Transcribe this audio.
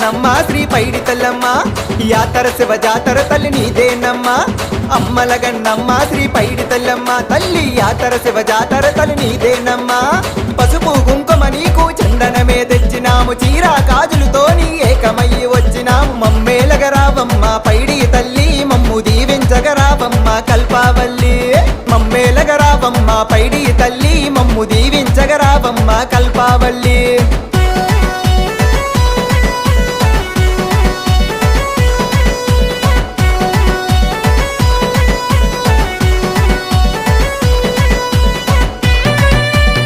గన్నమ్మ శ్రీ పైడి తల్లమ్మ యాతర శివ జాతర తల్లి నీదేనమ్మ అమ్మల గన్నమ్మ శ్రీ పైడి తల్లమ్మ తల్లి యాతర శివ జాతర తల్లి నీదేనమ్మ పసుపు కుంకుమ నీకు చందనమే తెచ్చినాము చీరా గాజులతో నీ ఏకమయ్యి వచ్చినాము మమ్మేలగరావమ్మ పైడి తల్లి మమ్ము దీవించగరావమ్మ కల్పావల్లి మమ్మేలగరావమ్మ పైడి తల్లి మమ్ము దీవించగరావమ్మ కల్పావల్లి